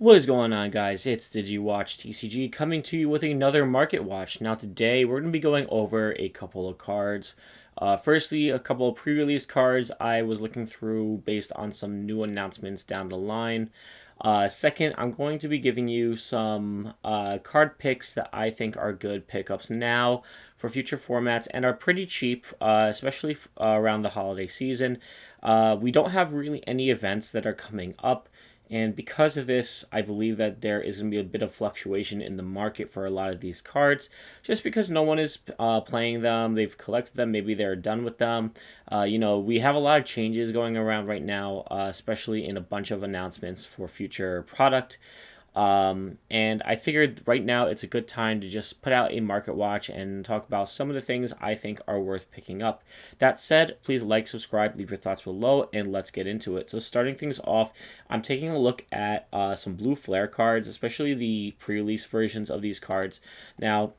What is going on, guys? It's Digimon TCG coming to you with another Market Watch. Now, today we're going to be going over a couple of cards. Firstly, a couple of pre-release cards I was looking through based on some new announcements down the line. Second, I'm going to be giving you some card picks that I think are good pickups now for future formats and are pretty cheap, especially around the holiday season. We don't have really any events that are coming up. And because of this, I believe that there is going to be a bit of fluctuation in the market for a lot of these cards, just because no one is playing them. They've collected them. Maybe they're done with them. We have a lot of changes going around right now, especially in a bunch of announcements for future product. And I figured right now it's a good time to just put out a market watch and talk about some of the things I think are worth picking up. That said, please like, subscribe, leave your thoughts below, and let's get into it. So starting things off, I'm taking a look at some blue flare cards, especially the pre-release versions of these cards. Now,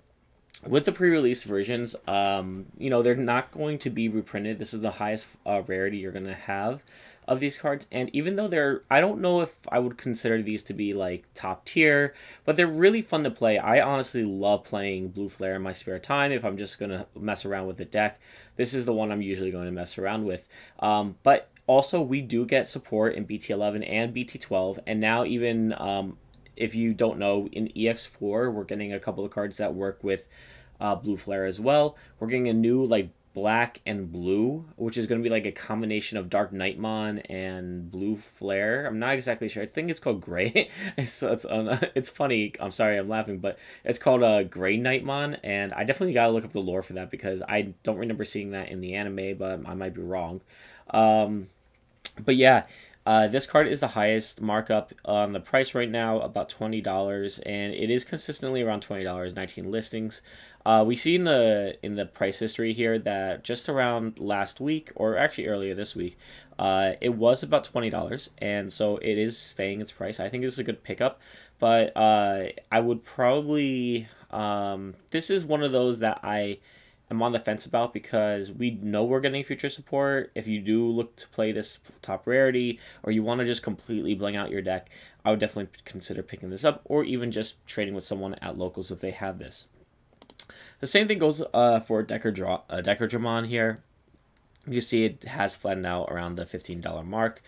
with the pre-release versions, they're not going to be reprinted. This is the highest rarity you're going to have of these cards, and even though I don't know if I would consider these to be like top tier, but they're really fun to play. I honestly love playing Blue Flare in my spare time. If I'm just gonna mess around with the deck, this is the one I'm usually going to mess around with. But also, we do get support in BT11 and BT12, and now even if you don't know, in EX4, we're getting a couple of cards that work with Blue Flare as well. We're getting a new black and blue, which is going to be like a combination of Dark Nightmon and Blue Flare. I'm not exactly sure. I think it's called Gray. It's funny. I'm sorry, I'm laughing, but it's called Gray Nightmon, and I definitely got to look up the lore for that because I don't remember seeing that in the anime, but I might be wrong. But yeah, this card is the highest markup on the price right now, about $20, and it is consistently around $20. 19 listings. We see in the price history here that just around last week, or actually earlier this week, it was about $20, and so it is staying its price. I think this is a good pickup, but I would probably this is one of those that I'm on the fence about because we know we're getting future support. If you do look to play this top rarity or you want to just completely bling out your deck, I would definitely consider picking this up or even just trading with someone at locals if they have this. The same thing goes for Digimon here. You see it has flattened out around the $15 mark.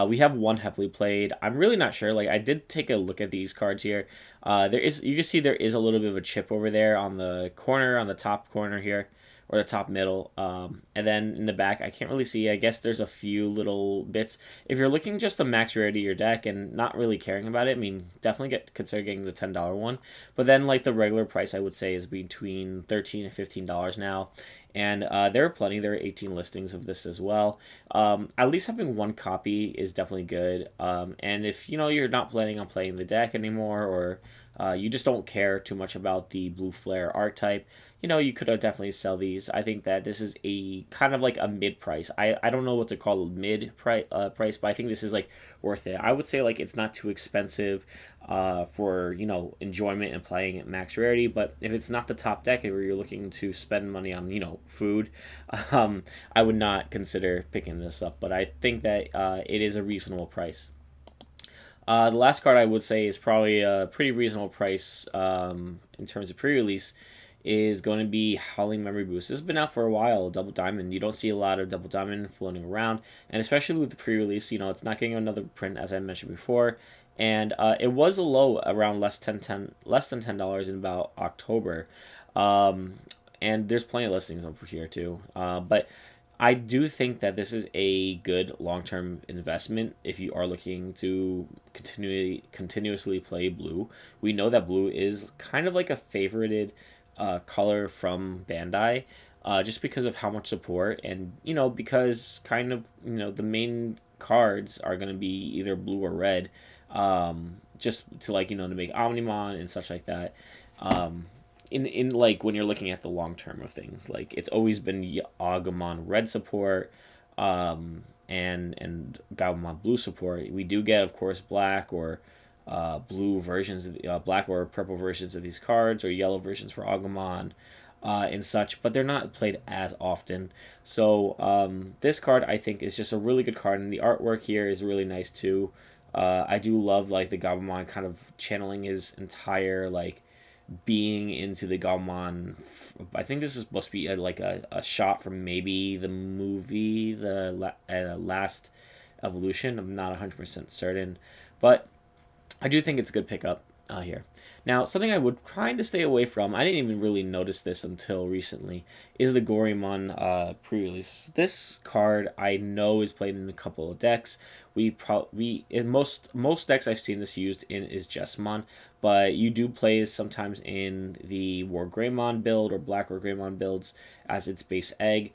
We have one heavily played. I'm really not sure. I did take a look at these cards here. You can see there is a little bit of a chip over there on the corner, on the top corner here, or the top middle. And then in the back, I can't really see. I guess there's a few little bits. If you're looking just to max rarity your deck and not really caring about it, I mean, definitely consider getting the $10 one. But then the regular price, I would say, is between $13 and $15 now. And there are plenty. There are 18 listings of this as well. At least having one copy is definitely good. And if you're not planning on playing the deck anymore, or you just don't care too much about the Blue Flare archetype, you could definitely sell these. I think that this is a kind of like a mid price. I don't know what to call mid price, but I think this is worth it. I would say it's not too expensive for enjoyment and playing at max rarity. But if it's not the top deck where you're looking to spend money on food, I would not consider picking this up. But I think that it is a reasonable price. The last card I would say is probably a pretty reasonable price in terms of pre-release is going to be Howling Memory Boost. This has been out for a while, Double Diamond. You don't see a lot of Double Diamond floating around, and especially with the pre-release, it's not getting another print, as I mentioned before. And it was a low around less than $10 in about October. And there's plenty of listings over here too. But I do think that this is a good long-term investment if you are looking to continuously play blue. We know that blue is kind of like a favorited color from Bandai, just because of how much support and because kind of the main cards are going to be either blue or red, just to to make Omnimon and such like that. In when you're looking at the long term of things, it's always been Agumon red support, and Gabumon blue support. We do get, of course, black or blue versions, black or purple versions of these cards, or yellow versions for Agumon, and such, but they're not played as often. So this card, I think, is just a really good card, and the artwork here is really nice too. I do love like the Gabumon kind of channeling his entire like being into the Gabumon. I think this is supposed to be like a shot from maybe the movie, Last Evolution. I'm not 100% certain, but I do think it's a good pickup here. Now, something I would kind of stay away from, I didn't even really notice this until recently, is the Gorimon pre-release. This card I know is played in a couple of decks. We in most decks I've seen this used in is Jessamon, but you do play this sometimes in the War Greymon build or Black War Greymon builds as its base egg.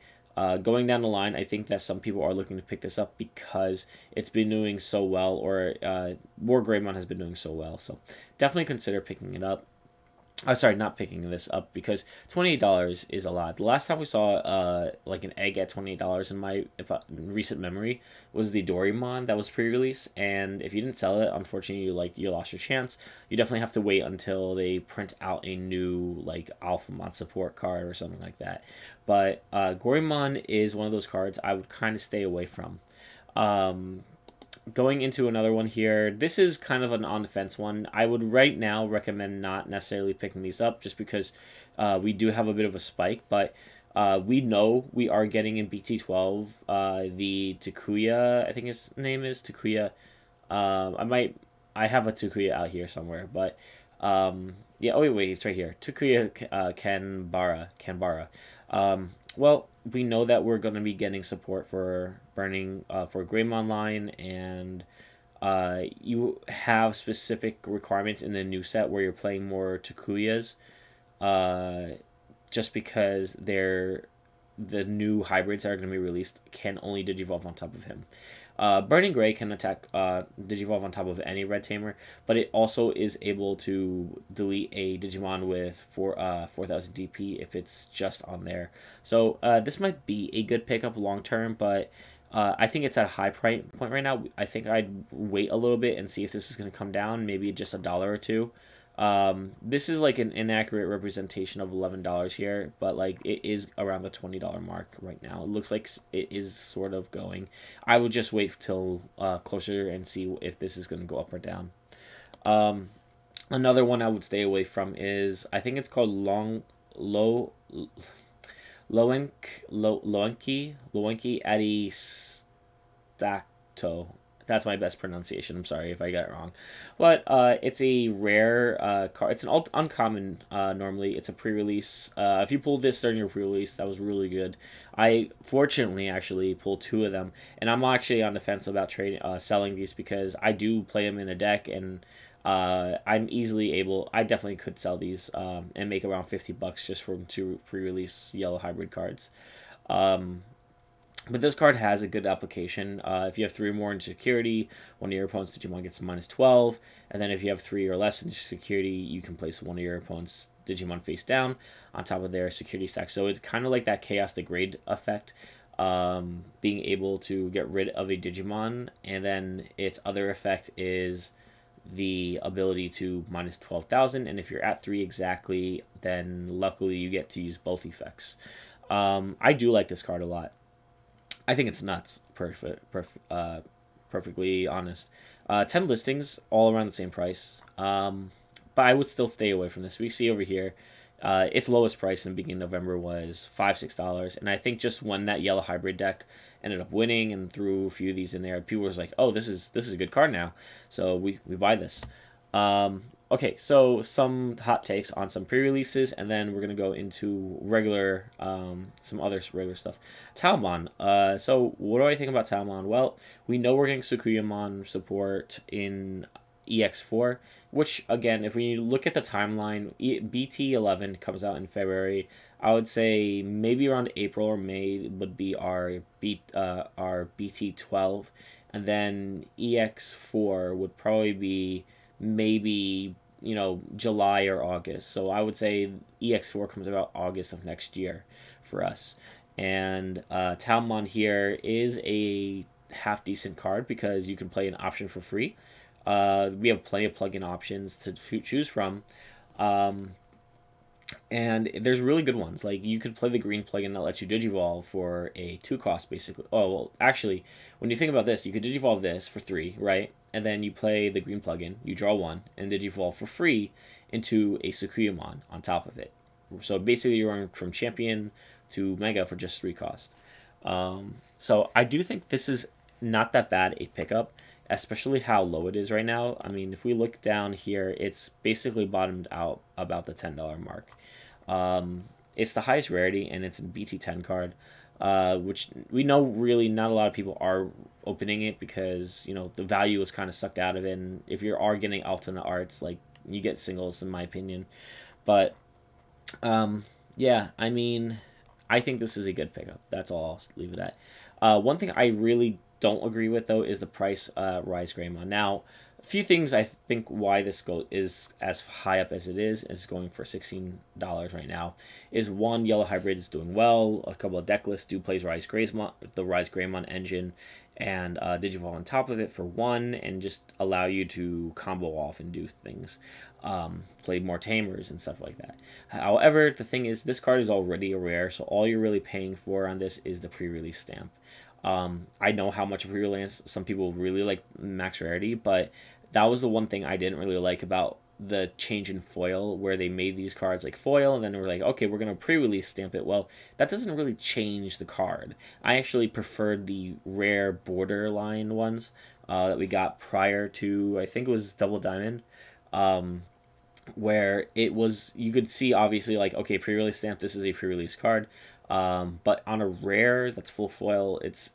Going down the line, I think that some people are looking to pick this up because it's been doing so well, or War Greymon has been doing so well. So definitely consider picking it up. I'm sorry, not picking this up because $28 is a lot. The last time we saw like an egg at $28 in my recent memory was the Doraemon that was pre-release, and if you didn't sell it, unfortunately, you lost your chance. You definitely have to wait until they print out a new like Alphamon support card or something like that. But Gorimon is one of those cards I would kind of stay away from. Um, Going into another one here, this is kind of an on the fence one. I would right now recommend not necessarily picking these up just because we do have a bit of a spike, but we know we are getting in BT12 the Takuya, I think his name is Takuya. I have a Takuya out here somewhere, but yeah, oh wait, it's right here. Takuya Kanbara. Well, we know that we're going to be getting support for burning for Greymon line, and you have specific requirements in the new set where you're playing more Takuyas, uh, just because the new hybrids that are going to be released can only digivolve on top of him. Burning Gray can attack Digivolve on top of any Red Tamer, but it also is able to delete a Digimon with 4,000 DP if it's just on there. So this might be a good pickup long term, but I think it's at a high price point right now. I think I'd wait a little bit and see if this is going to come down, maybe just $1 or two. This is like an inaccurate representation of $11 here, but like it is around the $20 mark right now. It looks like it is sort of going. I would just wait till closer and see if this is going to go up or down. Um, Another one I would stay away from is I think it's called low Loenki Adistacto. That's my best pronunciation. I'm sorry if I got it wrong, but it's a rare card. It's an uncommon. Normally, it's a pre-release. If you pulled this during your pre-release, that was really good. I fortunately actually pulled two of them, and I'm actually on the fence about trading, selling these because I do play them in a deck, and I'm easily able. I definitely could sell these and make around $50 just from two pre-release yellow hybrid cards. Um, but this card has a good application. If you have three or more in security, one of your opponent's Digimon gets -12. And then if you have three or less in security, you can place one of your opponent's Digimon face down on top of their security stack. So it's kind of like that Chaos Degrade effect. Being able to get rid of a Digimon, and then its other effect is the ability to -12,000. And if you're at three exactly, then luckily you get to use both effects. I do like this card a lot. I think it's nuts. Perfectly honest. 10 listings, all around the same price. But I would still stay away from this. We see over here, its lowest price in the beginning of November was $5-6, and I think just when that yellow hybrid deck ended up winning and threw a few of these in there, people was like, "Oh, this is a good card now," so we buy this. Okay, so some hot takes on some pre-releases, and then we're gonna go into regular, some other regular stuff. Talmon. So what do I think about Talmon? Well, we know we're getting Sukuyamon support in EX4, which again, if we look at the timeline, BT11 comes out in February. I would say maybe around April or May would be our BT12, and then EX4 would probably be maybe July or August. So I would say EX4 comes about August of next year for us. And Talmon here is a half decent card because you can play an option for free. We have plenty of plugin options to choose from. Um, And there's really good ones. Like you could play the green plugin that lets you digivolve for a 2 cost basically. Oh well, actually, when you think about this, you could digivolve this for 3, right? And then you play the green plugin, you draw 1, and digivolve for free into a Sukuyamon on top of it. So basically, you're going from champion to mega for just 3 cost. So I do think this is not that bad a pickup, especially how low it is right now. I mean, if we look down here, it's basically bottomed out about the $10 mark. It's the highest rarity, and it's a BT10 card, which we know really not a lot of people are opening it because the value is kind of sucked out of it. And if you are getting alternate arts, like you get singles, in my opinion. But yeah, I mean, I think this is a good pickup. That's all. I'll leave it at. One thing I really don't agree with though is the price rise Greymon. Now, a few things I think why this go is as high up as it is going for $16 right now. Is one, Yellow Hybrid is doing well. A couple of deck lists do plays Rise Greymon, the Rise Greymon engine, and Digivolve on top of it for one, and just allow you to combo off and do things. Play more tamers and stuff like that. However, the thing is, this card is already a rare, so all you're really paying for on this is the pre-release stamp. I know how much pre-release some people really like max rarity, but that was the one thing I didn't really like about the change in foil, where they made these cards like foil, and then we're like, okay, we're gonna pre-release stamp it. Well, that doesn't really change the card. I actually preferred the rare borderline ones that we got prior to, I think it was Double Diamond. Um, where it was, you could see obviously like, okay, pre-release stamp, this is a pre-release card, but on a rare that's full foil, it's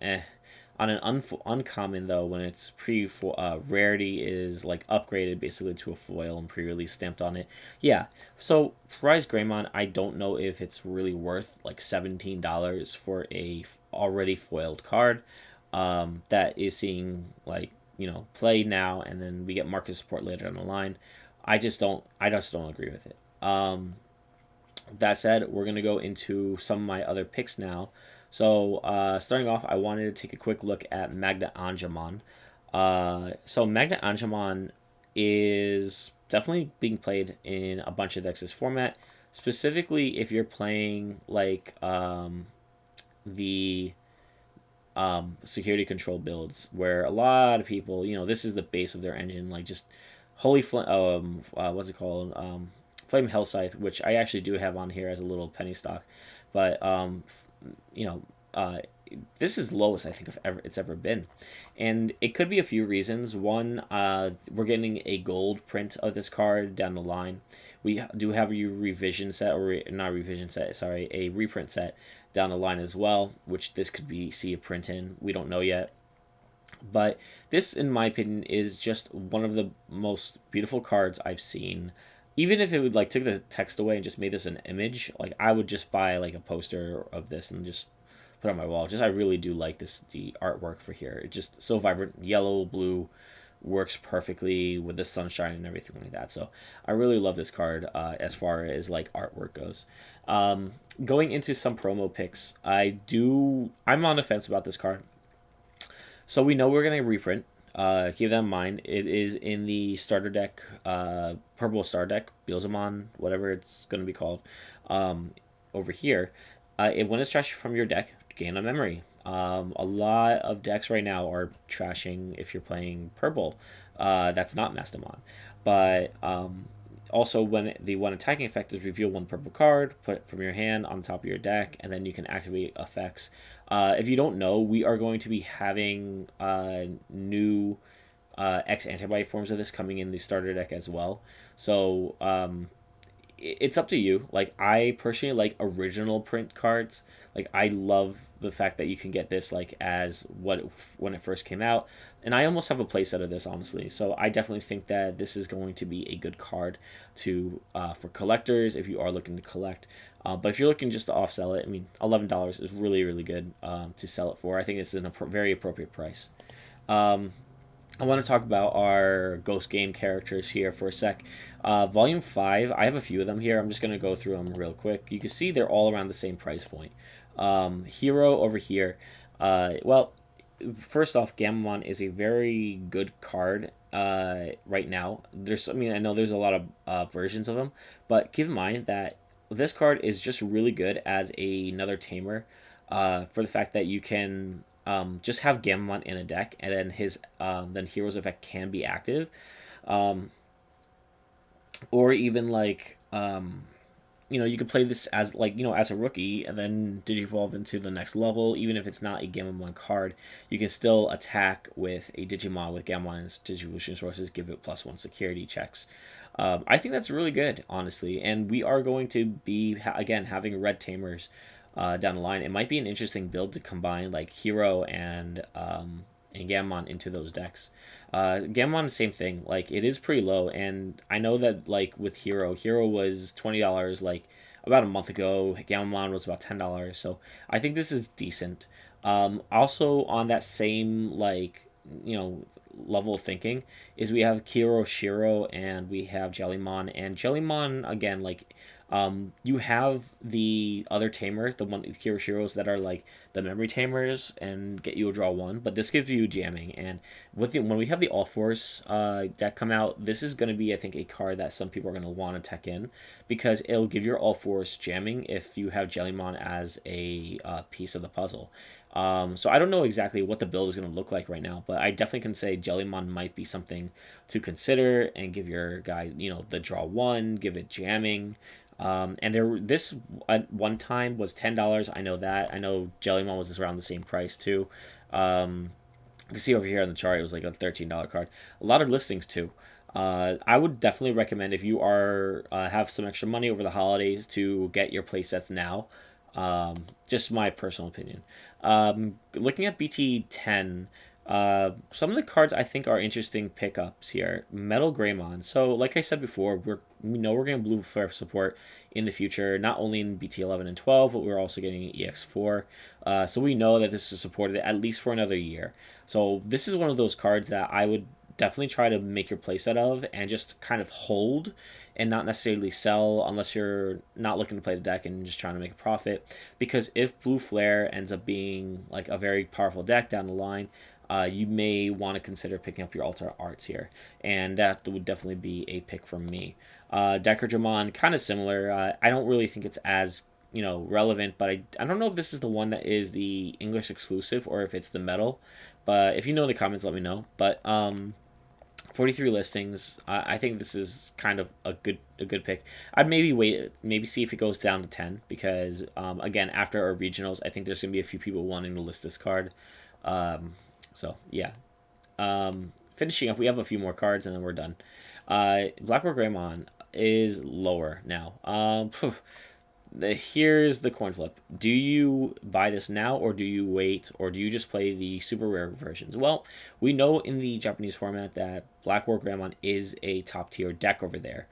on an uncommon though, when it's rarity is like upgraded basically to a foil and pre-release stamped on it. Yeah, so Rise Greymon, I don't know if it's really worth like $17 for a already foiled card that is seeing like play now, and then we get market support later down the line. I just don't agree with it. That said, we're gonna go into some of my other picks now. So starting off, I wanted to take a quick look at Magna Angemon. So Magna Angemon is definitely being played in a bunch of decks this format. Specifically, if you're playing like the security control builds, where a lot of people, this is the base of their engine, like just holy what's it called, flame hell scythe, which I actually do have on here as a little penny stock, but you know uh this is lowest I think it's ever been, and it could be a few reasons. One, we're getting a gold print of this card down the line. We do have a revision set, or not a revision set, sorry, a reprint set down the line as well, which this could be see a print in. We don't know yet. But this, in my opinion, is just one of the most beautiful cards I've seen. Even if it would like took the text away and just made this an image, like I would just buy like a poster of this and just put it on my wall. Just I really do like the artwork for here. It's just so vibrant, yellow, blue, works perfectly with the sunshine and everything like that. So I really love this card as far as like artwork goes. Going into some promo picks, I'm on the fence about this card. So we know we're going to reprint. Keep that in mind. It is in the starter deck, purple star deck, Beelzemon, whatever it's going to be called, over here. When it's trashed from your deck, gain a memory. A lot of decks right now are trashing if you're playing purple. That's not Mastamon. But also, when the one attacking effect is reveal one purple card, put it from your hand on top of your deck, and then you can activate effects. If you don't know, we are going to be having new X antibody forms of this coming in the starter deck as well. So it's up to you. Like I personally like original print cards. Like I love the fact that you can get this like as what when it first came out, and I almost have a playset of this honestly. So I definitely think that this is going to be a good card to for collectors if you are looking to collect. But if you're looking just to off sell it, I mean, $11 is really really good to sell it for. I think it's a very appropriate price. Um, I want to talk about our Ghost Game characters here for a sec. Volume 5, I have a few of them here. I'm just going to go through them real quick. You can see they're all around the same price point. Hero over here. Well, first off, Gamamon is a very good card right now. I know there's a lot of versions of them, but keep in mind that this card is just really good as another tamer, for the fact that you can just have Gamamon in a deck, and then his then Hero's effect can be active, um, or even like you could play this as like as a rookie, and then digivolve into the next level. Even if it's not a Gamamon card, you can still attack with a Digimon with Gamamon's Digivolution sources, give it +1 security checks. I think that's really good, honestly. And we are going to be again having red tamers down the line. It might be an interesting build to combine like Hero and Gamon into those decks. Gamon, same thing. Like it is pretty low, and I know that like with Hero was $20 like about a month ago. Gamon was about $10, so I think this is decent. Also on that same like you know level of thinking is we have Kiro Shiro and we have Jellymon, and Jellymon again like you have the other tamer, the one Kiroshiros that are like the memory tamers and get you a draw one, but this gives you jamming. And when we have the All Force deck come out, this is going to be I think a card that some people are going to want to tech in because it'll give your All Force jamming if you have Jellymon as a piece of the puzzle. So I don't know exactly what the build is going to look like right now, but I definitely can say Jellymon might be something to consider and give your guy, the draw one, give it jamming. And this at one time was $10. I know that. I know Jellymon was around the same price too. You can see over here on the chart it was like a $13 card. A lot of listings too. I would definitely recommend if you are have some extra money over the holidays to get your playsets now. Just my personal opinion. Looking at BT10, some of the cards I think are interesting pickups here. Metal Greymon. So, like I said before, we know we're getting Blue Flare support in the future, not only in BT11 and 12, but we're also getting EX4. So we know that this is supported at least for another year. So this is one of those cards that I would definitely try to make your playset of and just kind of hold and not necessarily sell unless you're not looking to play the deck and just trying to make a profit. Because if Blue Flare ends up being like a very powerful deck down the line, you may want to consider picking up your Altar Arts here, and that would definitely be a pick from me. Decker Dramon, kind of similar. I don't really think it's as relevant, but I don't know if this is the one that is the English exclusive or if it's the metal. But if you know in the comments, let me know. But 43 listings. I think this is kind of a good pick. I'd maybe wait, maybe see if it goes down to 10 because again after our regionals, I think there's gonna be a few people wanting to list this card. So yeah. Finishing up, we have a few more cards and then we're done. Blackrock Greymon is lower now. Here's the coin flip. Do you buy this now or do you wait or do you just play the super rare versions? Well, we know in the Japanese format that Black War Greymon is a top tier deck over there.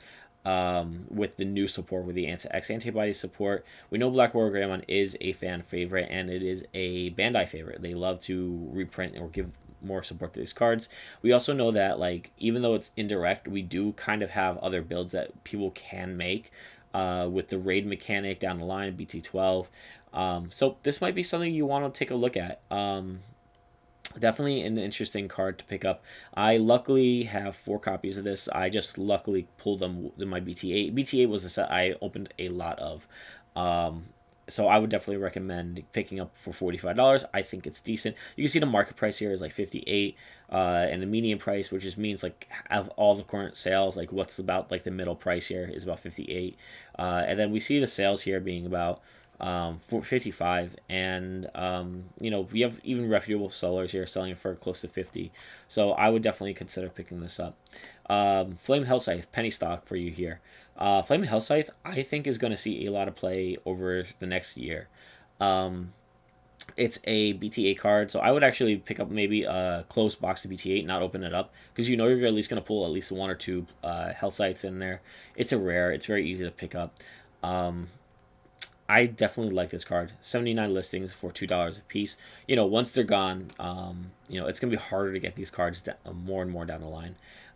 With the new support, with the X antibody support, we know Black War Greymon is a fan favorite and it is a Bandai favorite. They love to reprint or give more support to these cards. We also know that like even though it's indirect, we do kind of have other builds that people can make with the raid mechanic down the line, BT12. So this might be something you want to take a look at. Definitely an interesting card to pick up. I luckily have 4 copies of this. I just luckily pulled them in my BT8. BT8 was a set I opened a lot of. So I would definitely recommend picking up for $45. I think it's decent. You can see the market price here is like 58, and the median price, which just means like of all the current sales, like what's about like the middle price here is about 58, and then we see the sales here being about 55, and we have even reputable sellers here selling it for close to 50. So I would definitely consider picking this up. Flame Hellscythe, penny stock for you here. Flame Hellscythe, I think, is going to see a lot of play over the next year. It's a BT8 card, so I would actually pick up maybe a closed box of BT8, not open it up, because you're at least going to pull at least 1 or 2 Hellscythes in there. It's a rare. It's very easy to pick up. I definitely like this card. 79 listings for $2 a piece. Once they're gone, it's gonna be harder to get these cards more and more down the line.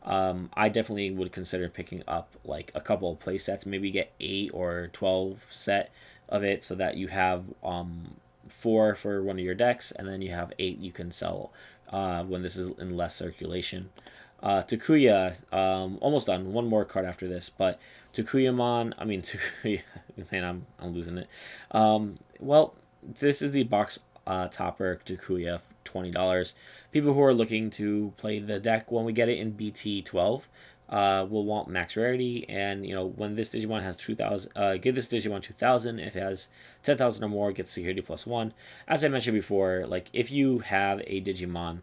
I definitely would consider picking up like a couple of play sets, maybe get 8 or 12 set of it, so that you have 4 for one of your decks, and then you have 8 you can sell when this is in less circulation. Takuya, almost done. One more card after this, but Takuyamon. I mean, Takuya. Man, I'm losing it. Well, this is the box topper Takuya, $20. People who are looking to play the deck when we get it in BT 12. Will want max rarity, and when this Digimon has 2,000, give this Digimon 2,000. If it has 10,000 or more, get security +1. As I mentioned before, like if you have a Digimon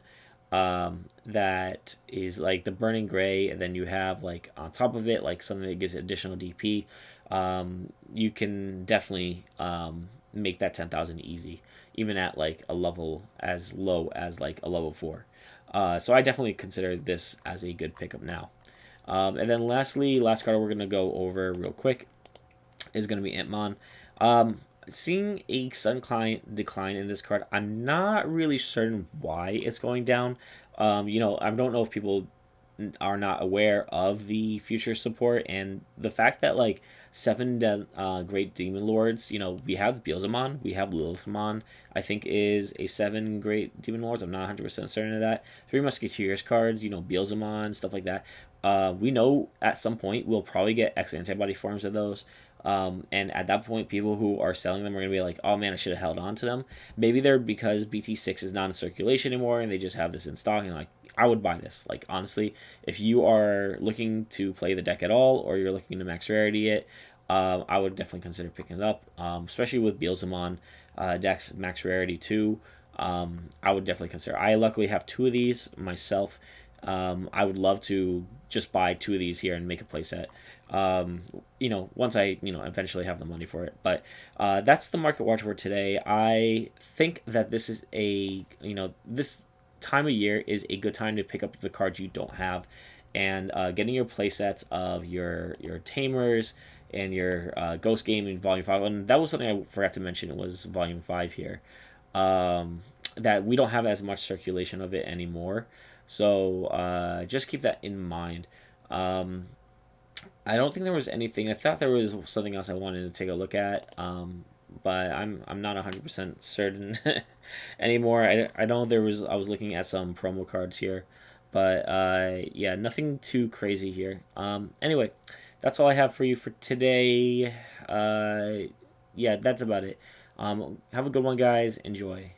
that is like the Burning Gray, and then you have like on top of it like something that gives additional DP. You can definitely make that 10,000 easy, even at like a level as low as like a level 4. So I definitely consider this as a good pickup now. And then lastly, last card we're gonna go over real quick is gonna be Antmon. Seeing a Sun Client decline in this card, I'm not really certain why it's going down. I don't know if people are not aware of the future support and the fact that like great demon lords. We have Beelzemon, we have Lilithmon. I think is a 7 great demon lords. I'm not 100% certain of that. 3 Musketeers cards. Beelzemon, stuff like that. We know at some point we'll probably get X antibody forms of those. And at that point, people who are selling them are going to be like, oh man, I should have held on to them. Maybe they're because BT6 is not in circulation anymore and they just have this in stock. And like, I would buy this. Like, honestly, if you are looking to play the deck at all or you're looking to max rarity it, I would definitely consider picking it up, especially with Beelzemon decks max rarity too. I would definitely consider. I luckily have 2 of these myself. I would love to just buy 2 of these here and make a playset. Once I eventually have the money for it. But that's the market watch for today. I think that this is this time of year is a good time to pick up the cards you don't have, and getting your playsets of your tamers and your Ghost Game in Volume 5. And that was something I forgot to mention. It was Volume 5 here. That we don't have as much circulation of it anymore. So just keep that in mind. I don't think there was anything. I thought there was something else I wanted to take a look at, but I'm not 100% certain anymore. I know I was looking at some promo cards here, but yeah, nothing too crazy here. Anyway, that's all I have for you for today. Yeah, that's about it. Have a good one, guys. Enjoy.